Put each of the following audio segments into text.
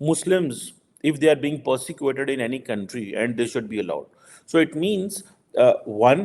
Muslims if they are being persecuted in any country and they should be allowed. So it means one,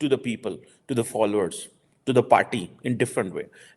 to the people, to the followers, to the party in different way.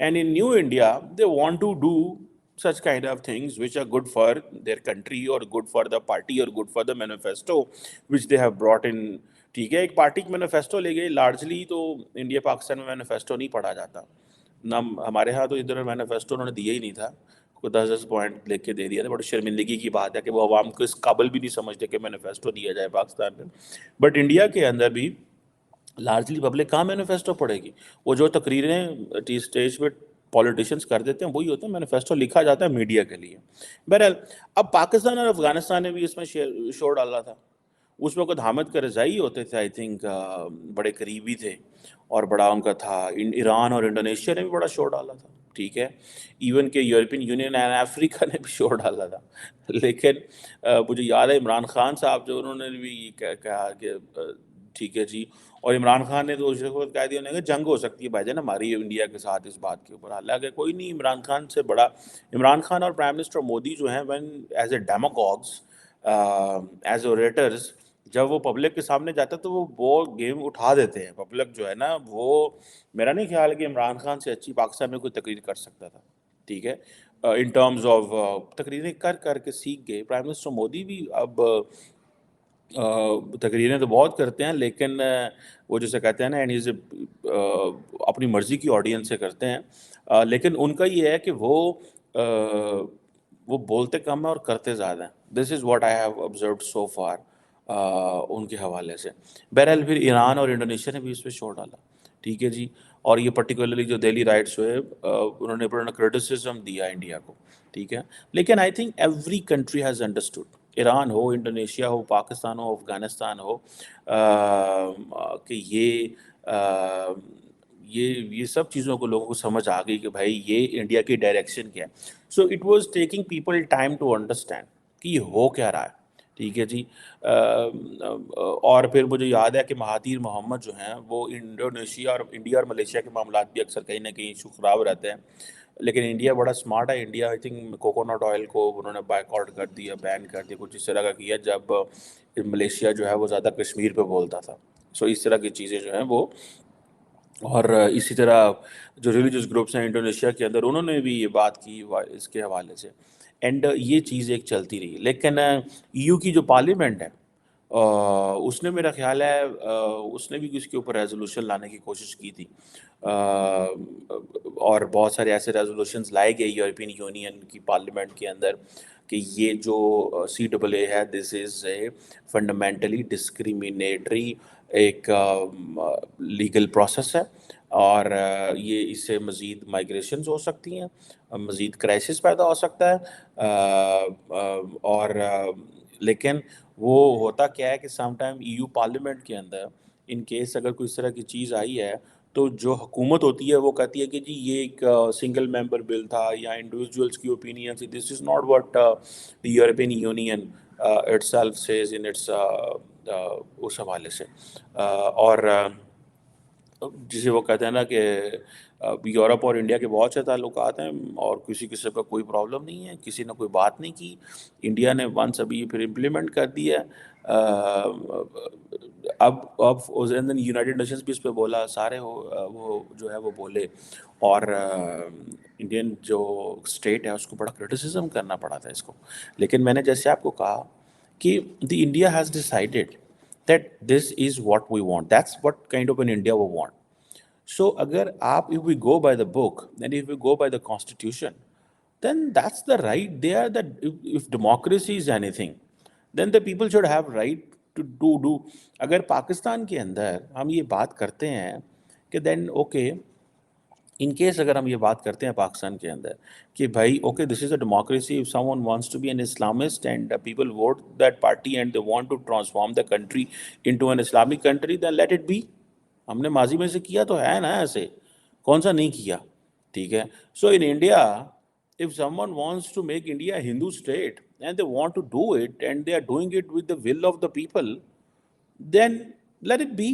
And in New India, they want to do such kind of things which are good for their country or good for the party or good for the manifesto which they have brought in ٹھیک ہے. ایک party کی manifesto لے گئے. Largely تو India Pakistan میں manifesto نہیں پڑھا جاتا نہ ہمارے ہاں. تو ادھر مینیفیسٹو انہوں نے دیا ہی نہیں تھا, کوئی 10 پوائنٹ لکھ کے دے دیا تھا. بڑی شرمندگی کی بات ہے کہ وہ عوام کو اس قابل بھی نہیں سمجھتے کہ مینیفیسٹو دیا جائے پاکستان میں. بٹ انڈیا کے اندر بھی لارجلی پبلک کہاں مینیفیسٹو پڑھے گی. وہ جو تقریریں اسٹیج پہ پولیٹیشینس کر دیتے ہیں وہی ہوتا ہے. مینیفیسٹو لکھا جاتا ہے میڈیا کے لیے. بہرحال اب پاکستان اور افغانستان نے بھی اس میں شور ڈالا تھا. اس وقت حامد کرزائی ہوتے تھے, آئی تھنک بڑے قریبی تھے اور بڑا ان کا تھا. ایران اور انڈونیشیا نے بھی بڑا شور ڈالا تھا. ٹھیک ہے, ایون کہ یورپین یونین اینڈ افریقہ نے بھی شور ڈالا تھا. لیکن مجھے یاد ہے عمران خان صاحب جو انہوں نے بھی کہا کہ ٹھیک ہے جی. اور عمران خان نے تو اس وقت کہہ دیا کہ جنگ ہو سکتی ہے بھائی جان ہماری انڈیا کے ساتھ اس بات کے اوپر. حالانکہ کوئی نہیں, عمران خان سے بڑا عمران خان اور پرائم منسٹر مودی جو ہیں وین ایز اے ڈیموگوگس ایز اوریٹرز جب وہ پبلک کے سامنے جاتا ہے تو وہ گیم اٹھا دیتے ہیں. پبلک جو ہے نا وہ, میرا نہیں خیال ہے کہ عمران خان سے اچھی پاکستان میں کوئی تقریر کر سکتا تھا. ٹھیک ہے, ان ٹرمز آف تقریریں کر کے سیکھ گئے. پرائم منسٹر مودی بھی اب تقریریں تو بہت کرتے ہیں لیکن وہ جیسے کہتے ہیں نا اپنی مرضی کی آڈینس سے کرتے ہیں. لیکن ان کا یہ ہے کہ وہ بولتے کم ہیں اور کرتے زیادہ ہیں. This is what I have observed so far ان کے حوالے سے. بہرحال پھر ایران اور انڈونیشیا نے بھی اس پہ شور ڈالا. ٹھیک ہے جی. اور یہ پرٹیکولرلی جو دہلی رائٹس ہوئے انہوں نے بڑا کرٹیسزم دیا انڈیا کو. ٹھیک ہے, لیکن I think every country has understood, Iran ہو, انڈونیشیا ہو, پاکستان ہو, افغانستان ہو, کہ یہ سب چیزوں کو لوگوں کو سمجھ آ گئی کہ بھائی یہ انڈیا کی ڈائریکشن کیا ہے. So it was taking people time to understand کہ یہ ہو کیا رہا ہے. ٹھیک ہے جی. اور پھر مجھے یاد ہے کہ مہاتیر محمد جو ہیں وہ انڈونیشیا اور انڈیا اور ملیشیا کے معاملات بھی اکثر کہیں نہ کہیں ایشو خراب رہتے ہیں. لیکن انڈیا بڑا اسمارٹ ہے. India I think coconut oil کو انہوں نے بائیکاٹ کر دیا, بین کر دیا, کچھ اس طرح کا کیا جب ملیشیا جو ہے وہ زیادہ کشمیر پہ بولتا تھا. سو اس طرح کی چیزیں جو ہیں وہ, اور اسی طرح جو ریلیجس گروپس ہیں انڈونیشیا کے اندر انہوں نے بھی یہ بات کی اس کے حوالے سے. اینڈ یہ چیز ایک چلتی رہی. لیکن EU کی جو پارلیمنٹ ہے اس نے میرا خیال ہے اس نے بھی اس کے اوپر ریزولوشن لانے کی کوشش کی تھی, اور بہت سارے ایسے ریزولوشنز لائے گئے یورپین یونین کی پارلیمنٹ کے اندر کہ یہ جو CAA ہے دس از اے فنڈامنٹلی ڈسکریمنیٹری ایک لیگل پروسیس ہے, اور یہ اس سے مزید مائگریشنز ہو سکتی ہیں, مزید کرائسس پیدا ہو سکتا ہے. اور لیکن وہ ہوتا کیا ہے کہ سم ٹائم EU پارلیمنٹ کے اندر ان کیس اگر کوئی اس طرح کی چیز آئی ہے تو جو حکومت ہوتی ہے وہ کہتی ہے کہ جی یہ ایک سنگل ممبر بل تھا یا انڈیویجولس کی اوپینین تھی. This is not what European Union itself says in its اس حوالے سے. اور جسے وہ کہتے ہیں نا کہ یورپ اور انڈیا کے بہت سے تعلقات ہیں اور کسی قسم کا کوئی پرابلم نہیں ہے, کسی نے کوئی بات نہیں کی. انڈیا نے ونس ابھی پھر امپلیمنٹ کر دیا. اب یونائٹڈ نیشنز بھی اس پہ بولا, سارے وہ جو ہے وہ بولے, اور انڈین جو اسٹیٹ ہے اس کو بڑا کرٹیسزم کرنا پڑا تھا اس کو. لیکن میں نے جیسے آپ کو کہا کہ the India has decided that this is what we want. That's what kind of an India we want. So agar if we go by the book and if we go by the constitution, then that's the right there, that if democracy is anything, then the people should have right to do. اگر پاکستان کے اندر ہم یہ بات کرتے ہیں کہ then okay, in case اگر ہم یہ بات کرتے ہیں پاکستان کے اندر کہ بھائی okay this is a democracy, if someone wants to be an Islamist and people vote that party and they want to transform the country into an Islamic country, then let it be. ہم نے ماضی میں سے کیا تو ہے نا ایسے, کون سا نہیں کیا. ٹھیک ہے. So in India if someone wants to make India a Hindu state and they want to do it and they are doing it with the will of the people, then let it be.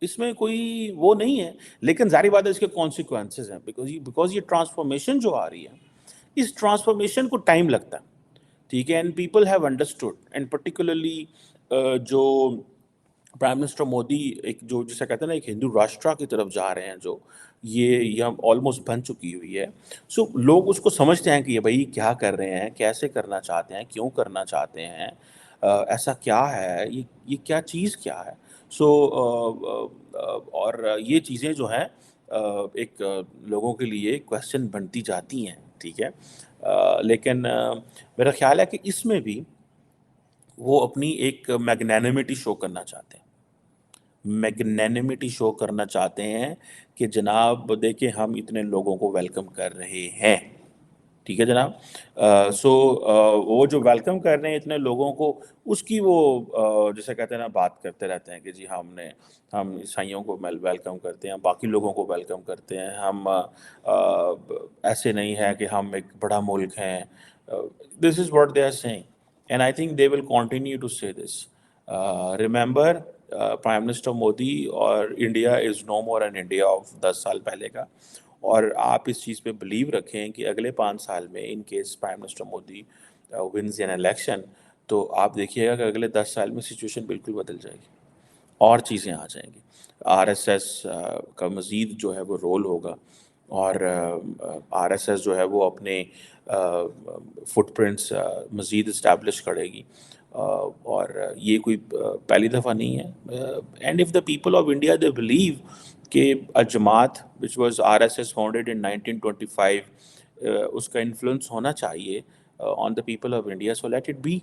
اس میں کوئی وہ نہیں ہے. لیکن ظاہر بات ہے اس کے کانسیکوینسز ہیں, بیکاز یہ ٹرانسفارمیشن جو آ رہی ہے اس ٹرانسفارمیشن کو ٹائم لگتا ہے. ٹھیک ہے. And people have understood, and particularly جو پرائم منسٹر مودی ایک جو جسے کہتے ہیں نا ایک ہندو راشٹرا کی طرف جا رہے ہیں, جو یہ آلموسٹ بن چکی ہوئی ہے. سو لوگ اس کو سمجھتے ہیں کہ یہ بھائی کیا کر رہے ہیں, کیسے کرنا چاہتے ہیں, کیوں کرنا چاہتے ہیں, ایسا کیا ہے, یہ کیا چیز کیا ہے. سو اور یہ چیزیں جو ہیں ایک لوگوں کے لیے کویشچن بنتی جاتی ہیں، ٹھیک ہے. لیکن میرا خیال ہے کہ اس میں بھی وہ اپنی ایک میگنینمٹی شو کرنا چاہتے ہیں، میگنینمٹی شو کرنا چاہتے ہیں کہ جناب دیکھیں ہم اتنے لوگوں کو ویلکم کر رہے ہیں، ٹھیک ہے جناب. سو وہ جو ویلکم کر رہے ہیں اتنے لوگوں کو، اس کی وہ جیسے کہتے ہیں نا بات کرتے رہتے ہیں کہ جی ہم عیسائیوں کو ویلکم کرتے ہیں، باقی لوگوں کو ویلکم کرتے ہیں، ہم ایسے نہیں ہے کہ ہم ایک بڑا ملک ہیں. This is what they are seeing and I think they will continue to say this. Remember prime minister Modi اور India is no more an India of 10 سال پہلے کا. اور آپ اس چیز پہ بلیو رکھیں کہ اگلے 5 سال میں in case prime minister Modi wins an election, تو آپ دیکھیے گا کہ اگلے 10 سال میں سچویشن بالکل بدل جائے گی اور چیزیں آ جائیں گی. آر ایس ایس کا مزید جو ہے وہ رول ہوگا، اور آر ایس ایس جو ہے وہ اپنے فٹ پرنٹس مزید اسٹیبلش کرے گی. اور یہ کوئی پہلی دفعہ نہیں ہے. And if the people of India they believe کہ جماعت which was R S S founded in 1925 اس کا انفلوئنس ہونا چاہیے on the people of India, so let it be.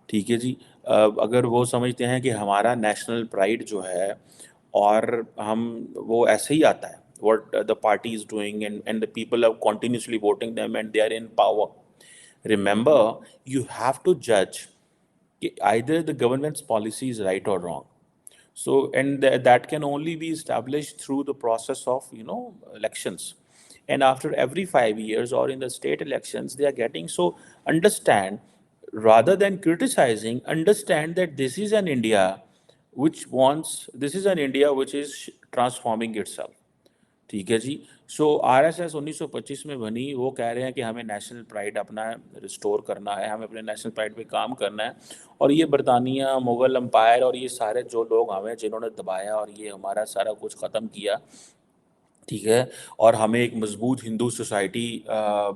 ٹھیک ہے جی. اگر وہ سمجھتے ہیں کہ ہمارا نیشنل پرائڈ جو ہے اور وہ ایسے ہی آتا ہے what the party is doing and the people are continuously voting them and they are in power. Remember, you have to judge either the government's policy is right or wrong. So and that can only be established through the process of elections. And after every 5 years or in the state elections they are getting, so understand, rather than criticizing, understand that this is an India which is transforming itself. ٹھیک ہے جی. سو are S S 1925 میں بنی، وہ کہہ رہے ہیں کہ ہمیں نیشنل پرائڈ اپنا ریسٹور کرنا ہے، ہمیں اپنے نیشنل پرائڈ پہ کام کرنا ہے. اور یہ برطانیہ، مغل امپائر اور یہ سارے جو لوگ ہمیں جنہوں نے دبایا اور یہ ہمارا سارا کچھ ختم کیا، ٹھیک ہے، اور ہمیں ایک مضبوط ہندو سوسائٹی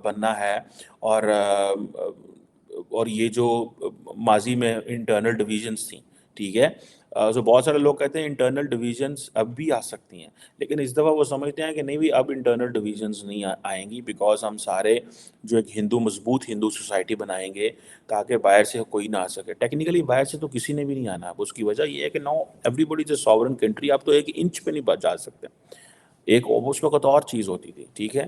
بننا ہے. اور یہ جو ماضی میں انٹرنل ڈویژنس تھیں، ٹھیک ہے. سو بہت سارے لوگ کہتے ہیں انٹرنل ڈویژنس اب بھی آ سکتی ہیں، لیکن اس دفعہ وہ سمجھتے ہیں کہ نہیں بھی اب انٹرنل ڈویژنس نہیں آئیں گی، بیکاز ہم سارے جو ایک مضبوط ہندو سوسائٹی بنائیں گے تاکہ باہر سے کوئی نہ آ سکے. ٹیکنیکلی باہر سے تو کسی نے بھی نہیں آنا. اب اس کی وجہ یہ ہے کہ no everybody is a sovereign country. آپ تو 1 انچ پہ نہیں جا سکتے. ایک اس وقت اور چیز ہوتی تھی، ٹھیک ہے.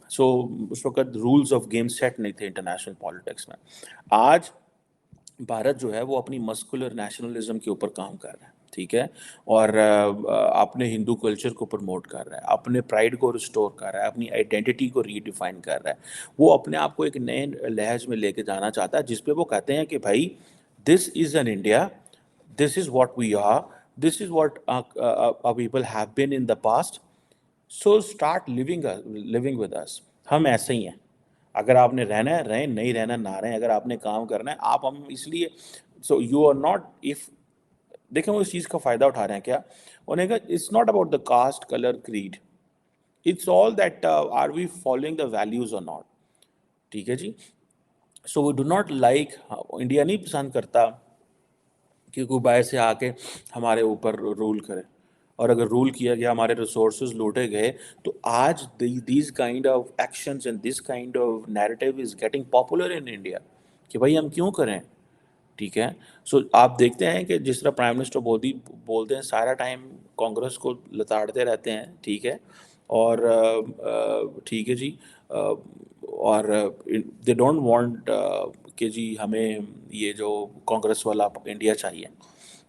سو اس وقت رولز آف گیم سیٹ نہیں تھے انٹرنیشنل پالیٹکس میں. آج بھارت جو ہے وہ اپنی مسکولر نیشنلزم کے اوپر کام کر رہا ہے، ٹھیک ہے، اور اپنے ہندو کلچر کو پروموٹ کر رہا ہے، اپنے پرائڈ کو ریسٹور کر رہا ہے، اپنی آئیڈینٹی کو ری ڈیفائن کر رہا ہے. وہ اپنے آپ کو ایک نئے لہج میں لے کے جانا چاہتا ہے جس پہ وہ کہتے ہیں کہ بھائی this is an India, this is what we are, this is what people have been in the past. So start living with us. ہم ایسے ہی ہیں. اگر آپ نے رہنا ہے رہیں، نہیں رہنا نہ رہیں. اگر آپ نے کام کرنا ہے ہم اس لیے، so you are not, if دیکھیں وہ اس چیز کا فائدہ اٹھا رہے ہیں کیا، انہیں کہا it's not about the caste, colour, creed, it's all that are we following the values اور ناٹ. ٹھیک ہے جی. So we do not like, India نہیں پسند کرتا کہ کوئی باہر سے آ کے ہمارے اوپر رول کرے. اور اگر رول کیا گیا، ہمارے ریسورسز لوٹے گئے، تو آج these kind of actions and this kind of narrative is getting popular in India کہ بھائی ہم کیوں کریں. ٹھیک ہے. سو آپ دیکھتے ہیں کہ جس طرح پرائم منسٹر مودی بولتے ہیں سارا ٹائم کانگریس کو لتاڑتے رہتے ہیں، ٹھیک ہے، اور ٹھیک ہے جی، اور دے ڈونٹ وانٹ کہ جی ہمیں یہ جو کانگریس والا انڈیا چاہیے.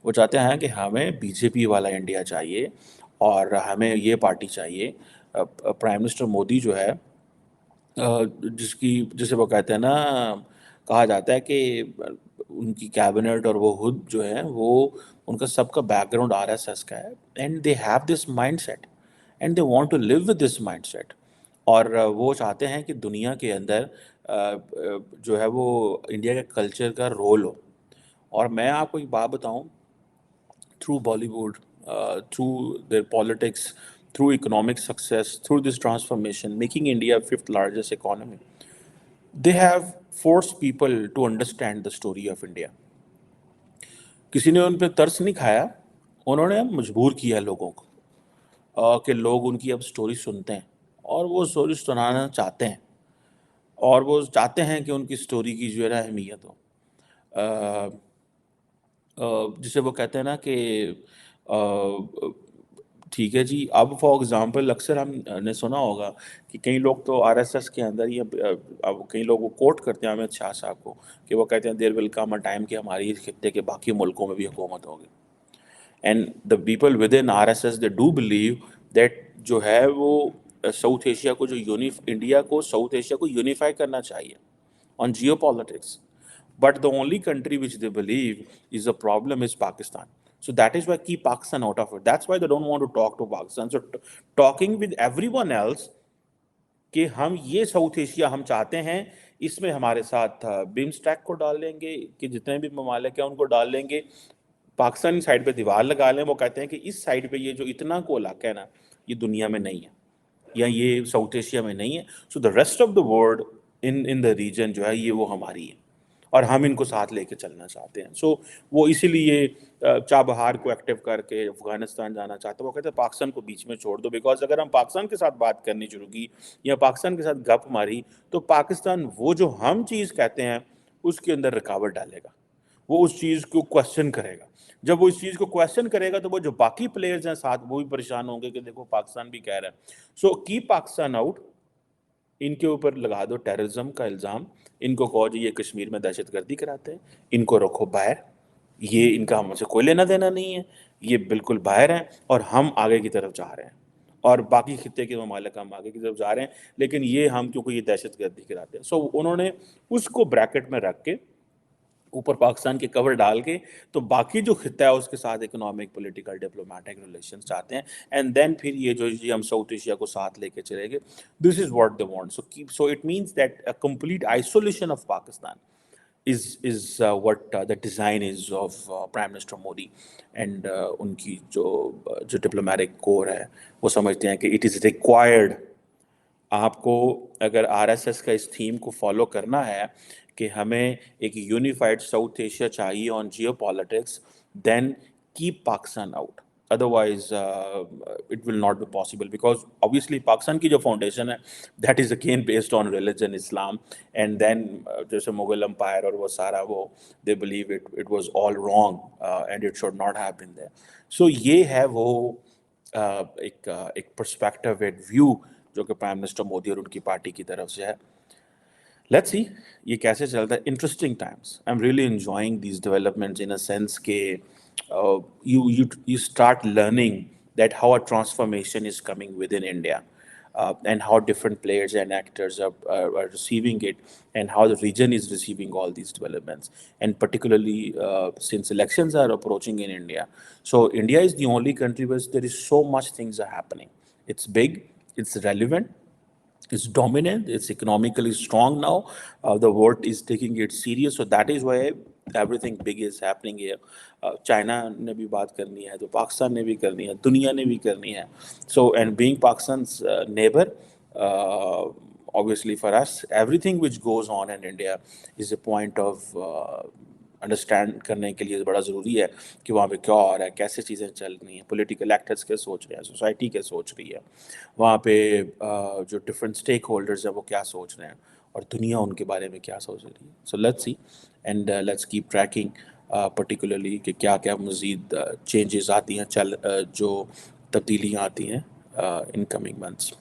وہ چاہتے ہیں کہ ہمیں بی جے پی والا انڈیا چاہیے اور ہمیں یہ پارٹی چاہیے. پرائم منسٹر مودی جو ہے جسے وہ کہتے ہیں نا، کہا جاتا ہے کہ ان کی کیبنٹ اور وہ خود جو ہے وہ ان کا سب کا background R S S کا ہے. And they have this mindset and they want to live with this mindset. اور وہ چاہتے ہیں کہ دنیا کے اندر جو ہے وہ انڈیا کے کلچر کا رول ہو. اور میں آپ کو ایک بات بتاؤں، through Bollywood, through their politics, through economic success, through this transformation, making India 5th largest economy, they have forced people to understand the story of India. کسی نے ان پہ ترس نہیں کھایا انہوں نے مجبور کیا لوگوں کو کہ لوگ ان کی اب سٹوری سنتے ہیں اور وہ سٹوری سنانا چاہتے ہیں اور وہ چاہتے ہیں کہ ان کی سٹوری کی جو ہے نا اہمیت ہو. جسے وہ کہتے ہیں نا کہ ٹھیک ہے جی. اب فار ایگزامپل اکثر ہم نے سنا ہوگا کہ کئی لوگ تو آر ایس ایس کے اندر ہی اب کئی لوگ وہ کوٹ کرتے ہیں احمد شاہ صاحب کو کہ وہ کہتے ہیں دیر ول کم اے ٹائم کہ ہماری اس خطے کے باقی ملکوں میں بھی حکومت ہوگی. And the people with in are S S they do believe that جو ہے وہ ساؤتھ ایشیا کو جو انڈیا کو ساؤتھ ایشیا کو یونیفائی کرنا چاہیے on geopolitics. But the only country which they believe is a problem is Pakistan. So that is why keep Pakistan out of it. That's why they don't want to talk to Pakistan. So talking with everyone else کہ ہم یہ south Asia ہم چاہتے ہیں, اس میں ہمارے ساتھ بیم stack کو ڈال لیں گے کہ جتنے بھی ممالک ہیں ان کو ڈال لیں گے, پاکستانی سائڈ پہ دیوار لگا لیں. وہ کہتے ہیں کہ اس سائڈ پہ یہ جو اتنا کو علاقہ ہے نا یہ دنیا میں نہیں ہے یا یہ ساؤتھ ایشیا میں نہیں ہے. So the rest of the world in the region جو ہے یہ وہ ہماری ہے اور ہم ان کو ساتھ لے کے چلنا چاہتے ہیں. سو وہ اسی لیے چابہار کو ایکٹیو کر کے افغانستان جانا چاہتے ہیں. وہ کہتے ہیں پاکستان کو بیچ میں چھوڑ دو, بیکاز اگر ہم پاکستان کے ساتھ بات کرنی شروع کی یا پاکستان کے ساتھ گپ ماری تو پاکستان وہ جو ہم چیز کہتے ہیں اس کے اندر رکاوٹ ڈالے گا, وہ اس چیز کو کویسچن کرے گا. جب وہ اس چیز کو کویسچن کرے گا تو وہ جو باقی پلیئرز ہیں ساتھ وہ بھی پریشان ہوں گے کہ دیکھو پاکستان بھی کہہ رہا ہے. سو کیپ پاکستان آؤٹ, ان کے اوپر لگا دو ٹیررزم کا الزام, ان کو کہو جی یہ کشمیر میں دہشت گردی کراتے ہیں, ان کو رکھو باہر, یہ ان کا ہم سے کوئی لینا دینا نہیں ہے, یہ بالکل باہر ہیں اور ہم آگے کی طرف جا رہے ہیں اور باقی خطے کے ممالک ہم آگے کی طرف جا رہے ہیں, لیکن یہ ہم کیونکہ یہ دہشت گردی کراتے ہیں. سو انہوں نے اس کو بریکٹ میں رکھ کے اوپر پاکستان کے کور ڈال کے تو باقی جو خطہ ہے اس کے ساتھ اکنامک پولیٹیکل ڈپلومیٹک ریلیشنز چاہتے ہیں. اینڈ دین پھر یہ جو جی ہم ساؤتھ ایشیا کو ساتھ لے کے چلے گئے, this is what they want. So it means that a complete isolation of Pakistan is what the design is of Prime Minister Modi and ان کی جو ڈپلومیٹک کور ہے وہ سمجھتے ہیں کہ اٹ از ریکوائرڈ. آپ کو اگر آر ایس ایس کا اس تھیم کو فالو کرنا ہے کہ ہمیں ایک یونیفائڈ ساؤتھ ایشیا چاہیے on geopolitics, then keep Pakistan out, otherwise it will not be possible. Because obviously Pakistan کی جو فاؤنڈیشن ہے that is again based on religion Islam, and then جیسے مغل امپائر اور وہ سارا وہ they believe it was all wrong and it should not have been there. So یہ ہے وہ ایک پرسپیکٹو اینڈ ویو جو کہ پرائم منسٹر مودی اور ان کی پارٹی کی طرف سے ہے. لیٹس سی یہ کیسے چلتا ہے. Interesting Times. I am really enjoying these developments in a sense کہ you start learning that how a transformation is coming within India, and how different players and actors are receiving it, and how the region is receiving all these developments, and particularly since elections are approaching in India. So India is the only country where there is so much things are happening. It's big, it's relevant, it's dominant, it's economically strong now. The world is taking it serious, so that is why everything big is happening here. China نے بھی بات کرنی ہے تو پاکستان نے بھی کرنی ہے, دنیا نے بھی کرنی ہے. So and being Pakistan's neighbor, obviously for us everything which goes on in India is a point of understand کرنے کے لیے بڑا ضروری ہے کہ وہاں پہ کیا ہو رہا ہے, کیسے چیزیں چل رہی ہیں, پولیٹیکل ایکٹرس کیا سوچ رہے ہیں, سوسائٹی کیا سوچ رہی ہے, وہاں پہ جو ڈفرینٹ اسٹیک ہولڈرز ہیں وہ کیا سوچ رہے ہیں, اور دنیا ان کے بارے میں کیا سوچ رہی ہے. So let's see and let's keep tracking particularly کہ کیا کیا مزید چینجز آتی ہیں, جو تبدیلیاں آتی ہیں ان کمنگ منتھس.